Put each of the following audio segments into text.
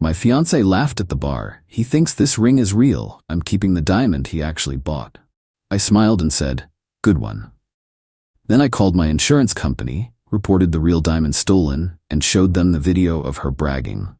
My fiancé laughed at the bar. He thinks this ring is real. I'm keeping the diamond he actually bought. I smiled and said, good one. Then I called my insurance company, reported the real diamond stolen, and showed them the video of her bragging.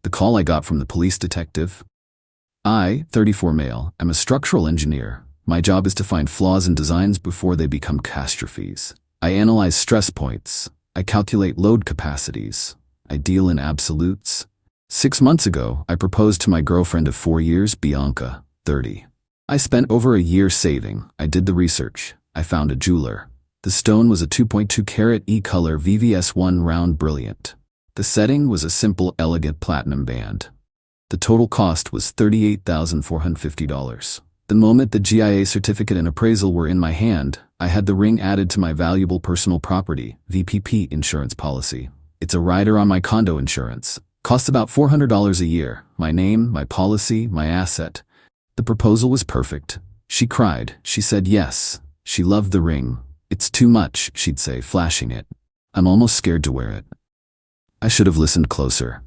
The call I got from the police detective. I, 34 male, am a structural engineer. My job is to find flaws in designs before they become catastrophes. I analyze stress points. I calculate load capacities. I deal in absolutes. 6 months ago, I proposed to my girlfriend of 4 years, Bianca, 30. I spent over a year saving. I did the research. I found a jeweler. The stone was a 2.2 carat E-color VVS1 round brilliant. The setting was a simple, elegant platinum band. The total cost was $38,450. The moment the GIA certificate and appraisal were in my hand, I had the ring added to my valuable personal property, VPP insurance policy. It's a rider on my condo insurance. Costs about $400 a year. My name, my policy, my asset. The proposal was perfect. She cried. She said yes. She loved the ring. It's too much, she'd say, flashing it. I'm almost scared to wear it. I should have listened closer.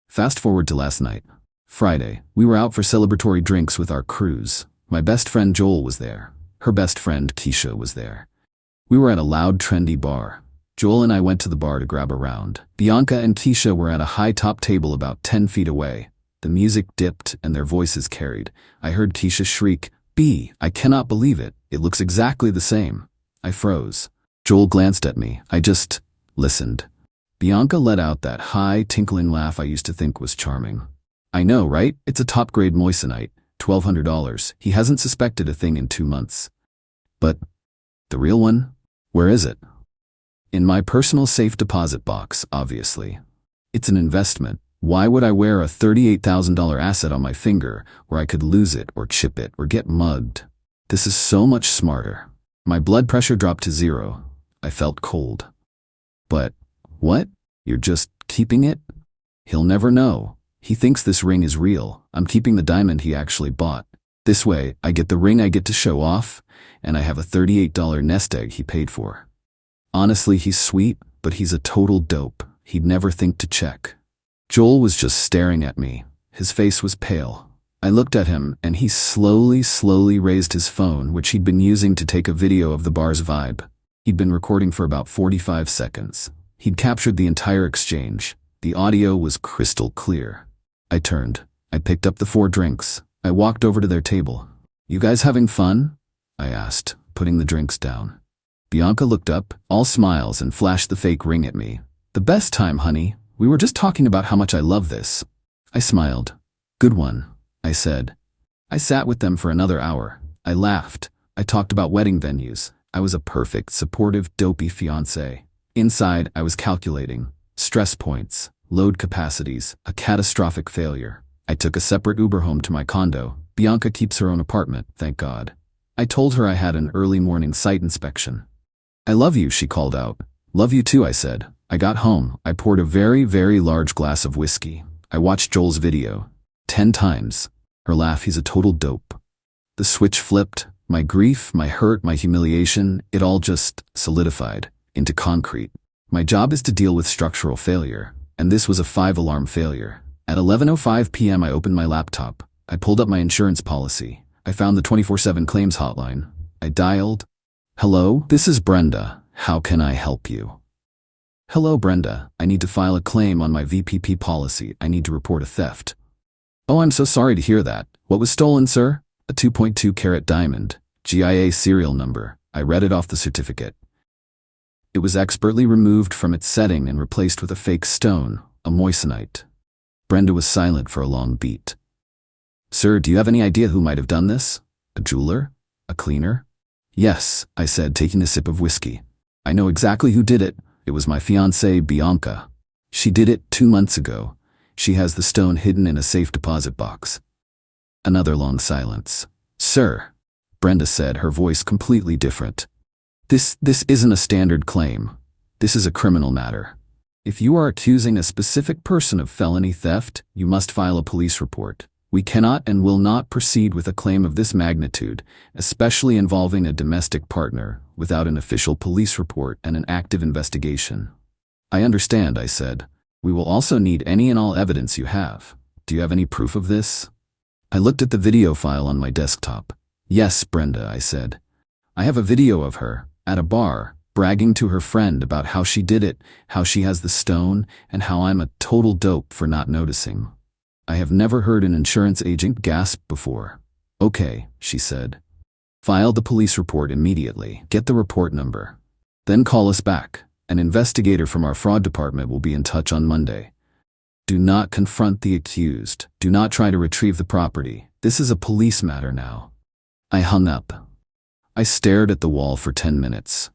Fast forward to last night. Friday, we were out for celebratory drinks with our crews. My best friend Joel was there. Her best friend Keisha was there. We were at a loud, trendy bar. Joel and I went to the bar to grab a round. Bianca and Keisha were at a high-top table about 10 feet away. The music dipped and their voices carried. I heard Keisha shriek, "B, I cannot believe it. It looks exactly the same." I froze. Joel glanced at me. I just listened. Bianca let out that high, tinkling laugh I used to think was charming. I know, right? It's a top-grade moissanite. $1,200. He hasn't suspected a thing in 2 months. But the real one? Where is it? In my personal safe deposit box, obviously. It's an investment. Why would I wear a $38,000 asset on my finger where I could lose it or chip it or get mugged? This is so much smarter. My blood pressure dropped to 0. I felt cold. But what? You're just keeping it? He'll never know. He thinks this ring is real. I'm keeping the diamond he actually bought. This way, I get the ring I get to show off, and I have a $38 nest egg he paid for. Honestly, he's sweet, but he's a total dope. He'd never think to check. Joel was just staring at me. His face was pale. I looked at him, and he slowly raised his phone, which he'd been using to take a video of the bar's vibe. He'd been recording for about 45 seconds. He'd captured the entire exchange. The audio was crystal clear. I turned. I picked up the 4 drinks. I walked over to their table. "You guys having fun?" I asked, putting the drinks down. Bianca looked up, all smiles, and flashed the fake ring at me. "The best time, honey. We were just talking about how much I love this." I smiled. "Good one," I said. I sat with them for another hour. I laughed. I talked about wedding venues. I was a perfect, supportive, dopey fiancé. Inside, I was calculating. Stress points, load capacities, a catastrophic failure. I took a separate Uber home to my condo. Bianca keeps her own apartment, thank God. I told her I had an early morning site inspection. "I love you," she called out. "Love you too," I said. I got home. I poured a very large glass of whiskey. I watched Joel's video. 10 times. Her laugh, he's a total dope. The switch flipped. My grief, my hurt, my humiliation, it all just solidified into concrete. My job is to deal with structural failure, and this was a 5-alarm failure. At 11:05 p.m. I opened my laptop. I pulled up my insurance policy. I found the 24/7 claims hotline. I dialed. "Hello, this is Brenda. How can I help you?" "Hello, Brenda. I need to file a claim on my VPP policy. I need to report a theft." "Oh, I'm so sorry to hear that. What was stolen, sir?" "A 2.2 carat diamond. GIA serial number." I read it off the certificate. It was expertly removed from its setting and replaced with a fake stone, a moissanite. Brenda was silent for a long beat. "Sir, do you have any idea who might have done this? A jeweler? A cleaner?" "Yes," I said, taking a sip of whiskey. "I know exactly who did it. It was my fiancée, Bianca. She did it 2 months ago. She has the stone hidden in a safe deposit box." Another long silence. "Sir," Brenda said, her voice completely different. This isn't a standard claim. This is a criminal matter. If you are accusing a specific person of felony theft, you must file a police report. We cannot and will not proceed with a claim of this magnitude, especially involving a domestic partner, without an official police report and an active investigation." "I understand," I said. "We will also need any and all evidence you have." Do you have any proof of this? I looked at the video file on my desktop. Yes, Brenda, I said. I have a video of her, at a bar, bragging to her friend about how she did it, how she has the stone, and how I'm a total dope for not noticing. I have never heard an insurance agent gasp before. Okay, she said. File the police report immediately. Get the report number. Then call us back. An investigator from our fraud department will be in touch on Monday. Do not confront the accused. Do not try to retrieve the property. This is a police matter now. I hung up. I stared at the wall for 10 minutes.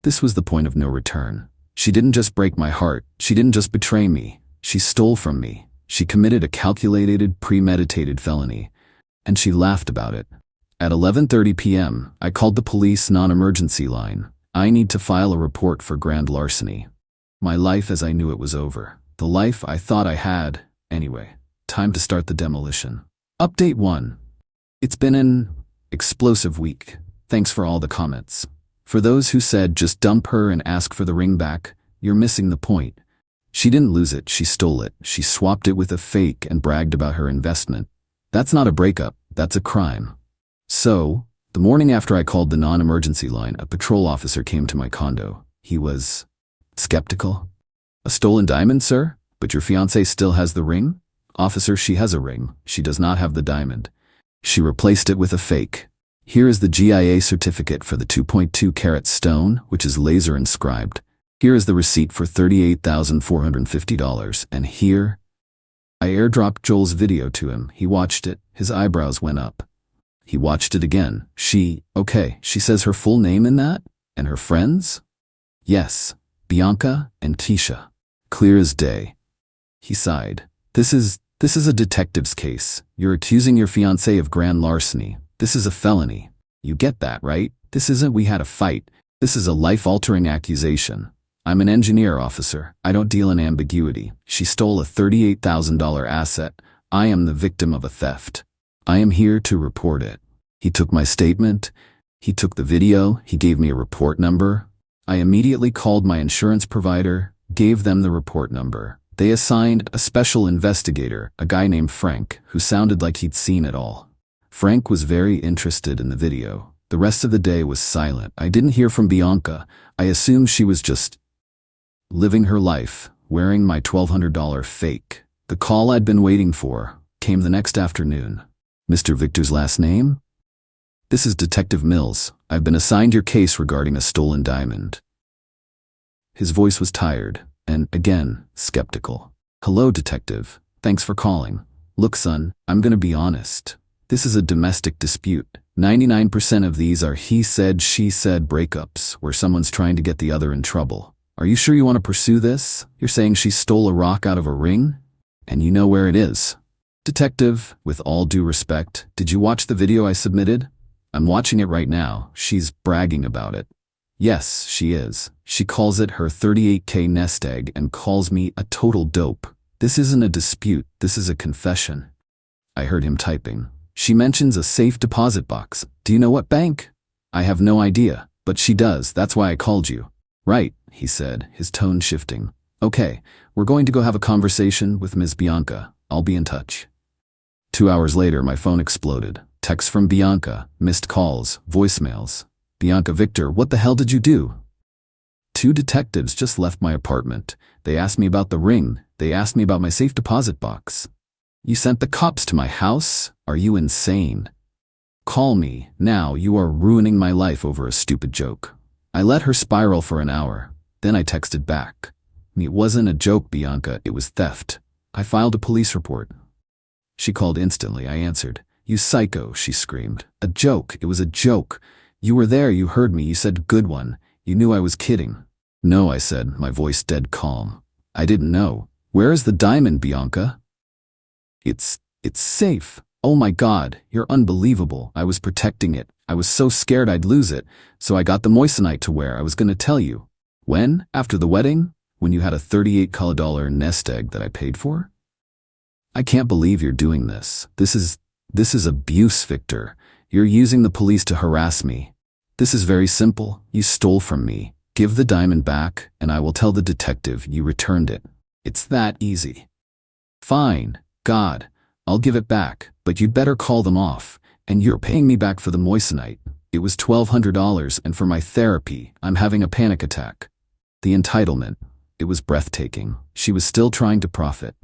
This was the point of no return. She didn't just break my heart. She didn't just betray me. She stole from me. She committed a calculated, premeditated felony. And she laughed about it. At 11:30 p.m., I called the police non-emergency line. I need to file a report for grand larceny. My life as I knew it was over. The life I thought I had. Anyway, time to start the demolition. Update 1. It's been an explosive week. Thanks for all the comments. For those who said just dump her and ask for the ring back, you're missing the point. She didn't lose it, she stole it. She swapped it with a fake and bragged about her investment. That's not a breakup, that's a crime. So, the morning after I called the non-emergency line, a patrol officer came to my condo. He was skeptical. A stolen diamond, sir? But your fiancée still has the ring? Officer, she has a ring. She does not have the diamond. She replaced it with a fake. Here is the GIA certificate for the 2.2 carat stone, which is laser inscribed. Here is the receipt for $38,450, and here... I airdropped Joel's video to him. He watched it. His eyebrows went up. He watched it again. Okay, she says her full name in that? And her friends? Yes, Bianca and Keisha. Clear as day. He sighed. This is a detective's case. You're accusing your fiancé of grand larceny. This is a felony. You get that, right? This isn't we had a fight. This is a life-altering accusation. I'm an engineer, officer. I don't deal in ambiguity. She stole a $38,000 asset. I am the victim of a theft. I am here to report it. He took my statement. He took the video. He gave me a report number. I immediately called my insurance provider, gave them the report number. They assigned a special investigator, a guy named Frank, who sounded like he'd seen it all. Frank was very interested in the video. The rest of the day was silent. I didn't hear from Bianca. I assumed she was just living her life, wearing my $1,200 fake. The call I'd been waiting for came the next afternoon. Mr. Victor's last name? This is Detective Mills. I've been assigned your case regarding a stolen diamond. His voice was tired, and, again, skeptical. Hello, Detective. Thanks for calling. Look, son, I'm gonna be honest. This is a domestic dispute. 99% of these are he said, she said breakups, where someone's trying to get the other in trouble. Are you sure you want to pursue this? You're saying she stole a rock out of a ring? And you know where it is. Detective, with all due respect, did you watch the video I submitted? I'm watching it right now. She's bragging about it. Yes, she is. She calls it her 38K nest egg and calls me a total dope. This isn't a dispute. This is a confession. I heard him typing. She mentions a safe deposit box. Do you know what bank? I have no idea, but she does. That's why I called you. Right, he said, his tone shifting. Okay, we're going to go have a conversation with Ms. Bianca. I'll be in touch. 2 hours later, my phone exploded. Texts from Bianca, missed calls, voicemails. Bianca, Victor, what the hell did you do? 2 detectives just left my apartment. They asked me about the ring. They asked me about my safe deposit box. You sent the cops to my house? Are you insane? Call me. Now you are ruining my life over a stupid joke. I let her spiral for an hour. Then I texted back. It wasn't a joke, Bianca. It was theft. I filed a police report. She called instantly. I answered. You psycho, she screamed. A joke. It was a joke. You were there. You heard me. You said good one. You knew I was kidding. No, I said, my voice dead calm. I didn't know. Where is the diamond, Bianca? It's safe. Oh my God, you're unbelievable. I was protecting it. I was so scared I'd lose it, so I got the moissanite to wear. I was gonna tell you. When? After the wedding? When you had a $38 nest egg that I paid for? I can't believe you're doing this. This is abuse, Victor. You're using the police to harass me. This is very simple. You stole from me. Give the diamond back, and I will tell the detective you returned it. It's that easy. Fine. God, I'll give it back, but you'd better call them off, and you're paying me back for the moissanite. It was $1,200, and for my therapy, I'm having a panic attack. The entitlement. It was breathtaking. She was still trying to profit.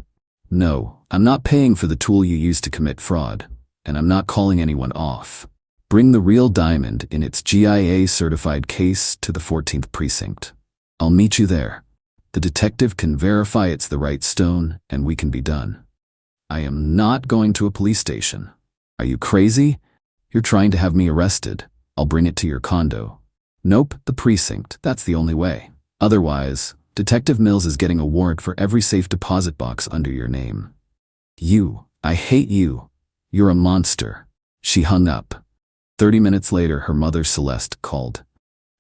No, I'm not paying for the tool you used to commit fraud, and I'm not calling anyone off. Bring the real diamond in its GIA-certified case to the 14th precinct. I'll meet you there. The detective can verify it's the right stone, and we can be done. I am not going to a police station. Are you crazy? You're trying to have me arrested. I'll bring it to your condo. Nope, the precinct. That's the only way. Otherwise, Detective Mills is getting a warrant for every safe deposit box under your name. I hate you. You're a monster. She hung up. 30 minutes later, her mother Celeste called.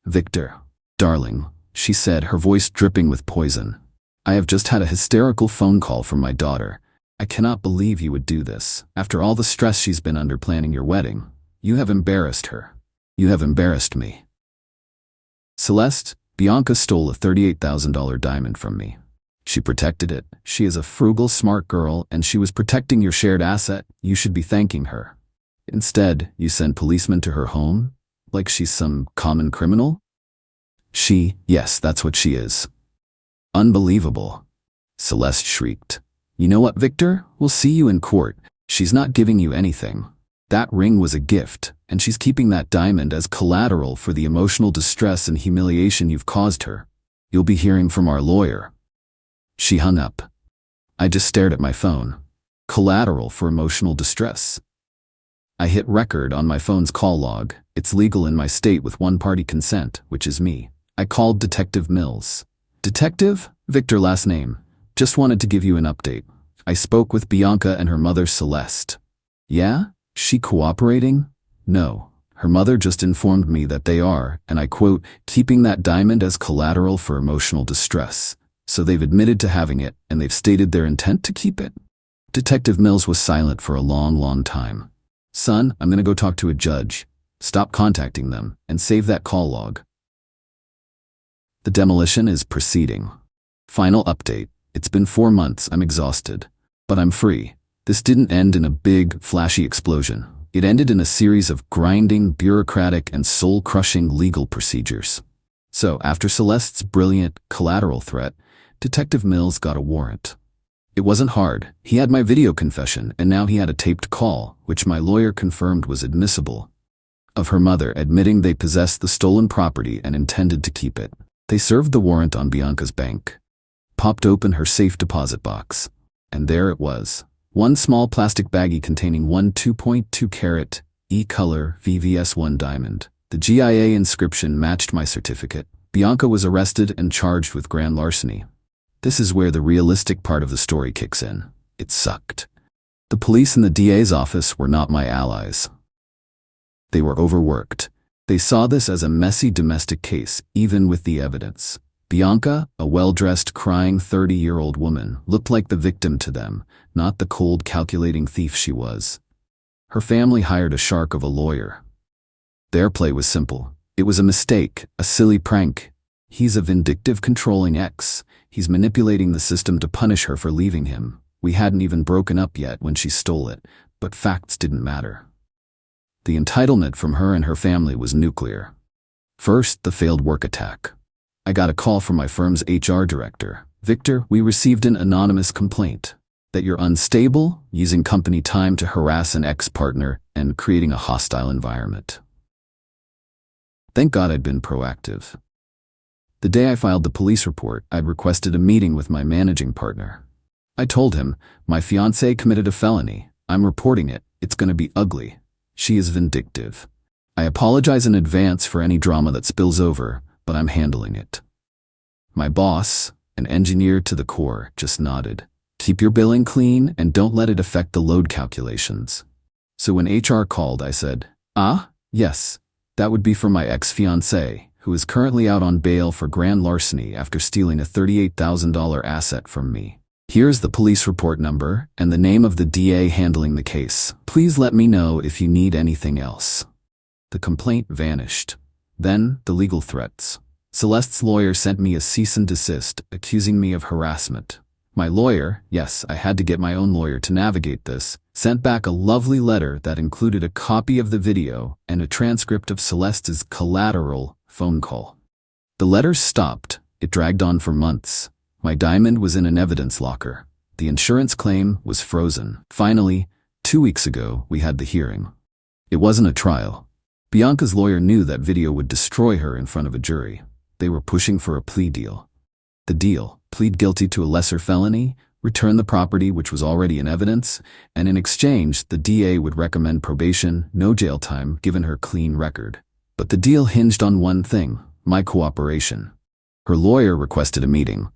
Victor, darling, she said, her voice dripping with poison. I have just had a hysterical phone call from my daughter. I cannot believe you would do this. After all the stress she's been under planning your wedding, you have embarrassed her. You have embarrassed me. Celeste, Bianca stole a $38,000 diamond from me. She protected it. She is a frugal, smart girl, and she was protecting your shared asset. You should be thanking her. Instead, you send policemen to her home? Like she's some common criminal? Yes, that's what she is. Unbelievable. Celeste shrieked. You know what, Victor? We'll see you in court. She's not giving you anything. That ring was a gift, and she's keeping that diamond as collateral for the emotional distress and humiliation you've caused her. You'll be hearing from our lawyer. She hung up. I just stared at my phone. Collateral for emotional distress. I hit record on my phone's call log. It's legal in my state with one-party consent, which is me. I called Detective Mills. Detective? Victor last name. Just wanted to give you an update. I spoke with Bianca and her mother Celeste. Yeah? She cooperating? No. Her mother just informed me that they are, and I quote, keeping that diamond as collateral for emotional distress. So they've admitted to having it, and they've stated their intent to keep it? Detective Mills was silent for a long time. Son, I'm gonna go talk to a judge. Stop contacting them, and save that call log. The demolition is proceeding. Final update. It's been 4 months, I'm exhausted. But I'm free. This didn't end in a big, flashy explosion. It ended in a series of grinding, bureaucratic, and soul-crushing legal procedures. So, after Celeste's brilliant collateral threat, Detective Mills got a warrant. It wasn't hard. He had my video confession, and now he had a taped call, which my lawyer confirmed was admissible, of her mother admitting they possessed the stolen property and intended to keep it. They served the warrant on Bianca's bank, popped open her safe deposit box, and there it was. One small plastic baggie containing one 2.2 carat E-color VVS1 diamond. The GIA inscription matched my certificate. Bianca was arrested and charged with grand larceny. This is where the realistic part of the story kicks in. It sucked. The police and the DA's office were not my allies. They were overworked. They saw this as a messy domestic case, even with the evidence. Bianca, a well-dressed, crying 30-year-old woman, looked like the victim to them, not the cold, calculating thief she was. Her family hired a shark of a lawyer. Their play was simple. It was a mistake, a silly prank. He's a vindictive, controlling ex. He's manipulating the system to punish her for leaving him. We hadn't even broken up yet when she stole it, but facts didn't matter. The entitlement from her and her family was nuclear. First, the failed work attack. I got a call from my firm's HR director. Victor, we received an anonymous complaint that you're unstable, using company time to harass an ex-partner, and creating a hostile environment. Thank God I'd been proactive. The day I filed the police report, I'd requested a meeting with my managing partner. I told him, my fiancée committed a felony. I'm reporting it. It's gonna be ugly. She is vindictive. I apologize in advance for any drama that spills over, but I'm handling it. My boss, an engineer to the core, just nodded. Keep your billing clean and don't let it affect the load calculations. So when HR called, I said, yes, that would be for my ex-fiancée, who is currently out on bail for grand larceny after stealing a $38,000 asset from me. Here's the police report number and the name of the DA handling the case. Please let me know if you need anything else. The complaint vanished. Then, the legal threats. Celeste's lawyer sent me a cease and desist, accusing me of harassment. My lawyer, yes, I had to get my own lawyer to navigate this, sent back a lovely letter that included a copy of the video and a transcript of Celeste's collateral phone call. The letter stopped. It dragged on for months. My diamond was in an evidence locker. The insurance claim was frozen. Finally, 2 weeks ago, we had the hearing. It wasn't a trial. Bianca's lawyer knew that video would destroy her in front of a jury. They were pushing for a plea deal. The deal: plead guilty to a lesser felony, return the property which was already in evidence, and in exchange, the DA would recommend probation, no jail time, given her clean record. But the deal hinged on one thing: my cooperation. Her lawyer requested a meeting.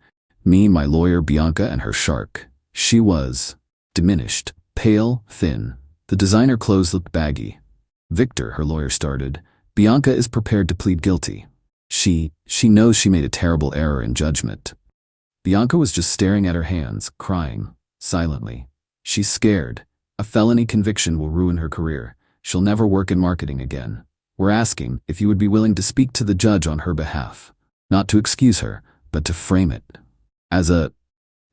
Me, my lawyer, Bianca, and her shark. She was diminished, pale, thin. The designer clothes looked baggy. Victor, her lawyer started, Bianca is prepared to plead guilty. She knows she made a terrible error in judgment. Bianca was just staring at her hands, crying, silently. She's scared. A felony conviction will ruin her career. She'll never work in marketing again. We're asking if you would be willing to speak to the judge on her behalf. Not to excuse her, but to frame it as a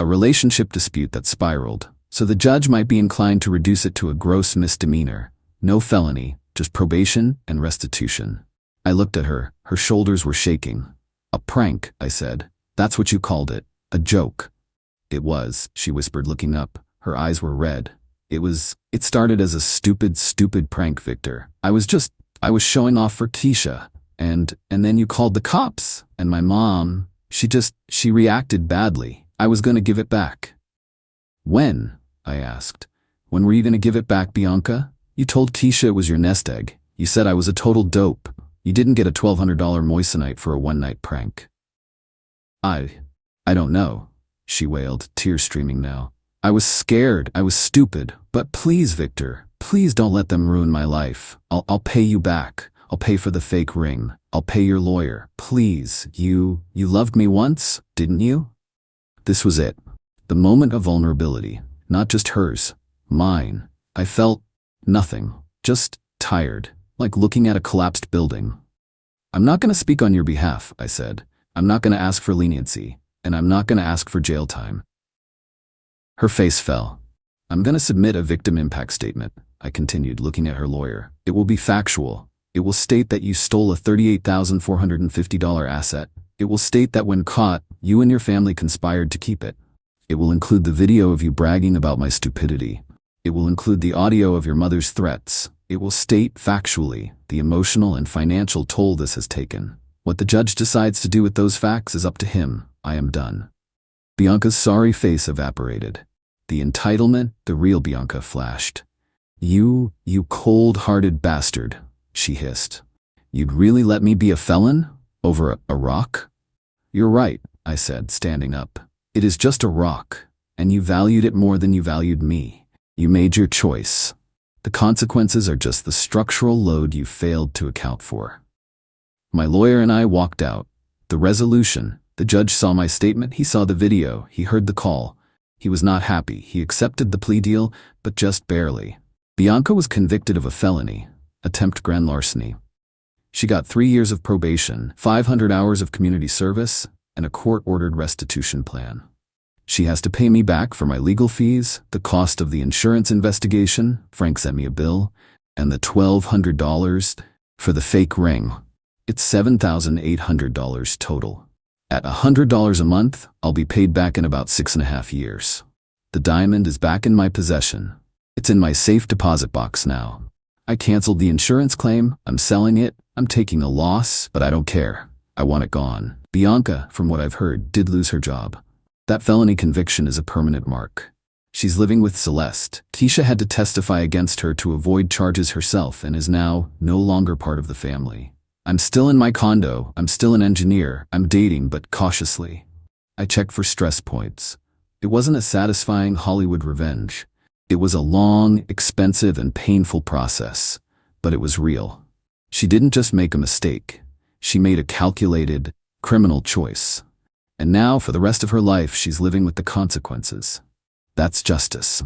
relationship dispute that spiraled, so the judge might be inclined to reduce it to a gross misdemeanor. No felony, just probation and restitution. I looked at her. Her shoulders were shaking. A prank, I said. That's what you called it. A joke. It was, she whispered, looking up. Her eyes were red. It started as a stupid prank, Victor. I was showing off for Keisha. And then you called the cops. And my mom, she reacted badly. I was going to give it back. When? I asked. When were you going to give it back, Bianca? You told Keisha it was your nest egg. You said I was a total dope. You didn't get a $1,200 moissanite for a one-night prank. I don't know, she wailed, tears streaming now. I was scared. I was stupid. But please, Victor, please don't let them ruin my life. I'll pay you back. I'll pay for the fake ring. I'll pay your lawyer. Please, you loved me once, didn't you? This was it. The moment of vulnerability. Not just hers. Mine. I felt nothing. Just tired. Like looking at a collapsed building. I'm not going to speak on your behalf, I said. I'm not going to ask for leniency. And I'm not going to ask for jail time. Her face fell. I'm going to submit a victim impact statement, I continued, looking at her lawyer. It will be factual. It will state that you stole a $38,450 asset. It will state that when caught, you and your family conspired to keep it. It will include the video of you bragging about my stupidity. It will include the audio of your mother's threats. It will state factually the emotional and financial toll this has taken. What the judge decides to do with those facts is up to him. I am done. Bianca's sorry face evaporated. The entitlement, the real Bianca, flashed. You cold-hearted bastard, she hissed. You'd really let me be a felon? Over a rock? You're right, I said, standing up. It is just a rock, and you valued it more than you valued me. You made your choice. The consequences are just the structural load you failed to account for. My lawyer and I walked out. The resolution. The judge saw my statement. He saw the video. He heard the call. He was not happy. He accepted the plea deal, but just barely. Bianca was convicted of a felony, attempt grand larceny. She got 3 years of probation, 500 hours of community service, and a court-ordered restitution plan. She has to pay me back for my legal fees, the cost of the insurance investigation, Frank sent me a bill, and the $1,200 for the fake ring. It's $7,800 total. At $100 a month, I'll be paid back in about 6.5 years. The diamond is back in my possession. It's in my safe deposit box now. I canceled the insurance claim. I'm selling it. I'm taking a loss, but I don't care. I want it gone. Bianca, from what I've heard, did lose her job. That felony conviction is a permanent mark. She's living with Celeste. Keisha had to testify against her to avoid charges herself and is now no longer part of the family. I'm still in my condo. I'm still an engineer. I'm dating, but cautiously. I checked for stress points. It wasn't a satisfying Hollywood revenge. It was a long, expensive, and painful process, but it was real. She didn't just make a mistake. She made a calculated, criminal choice. And now, for the rest of her life, she's living with the consequences. That's justice.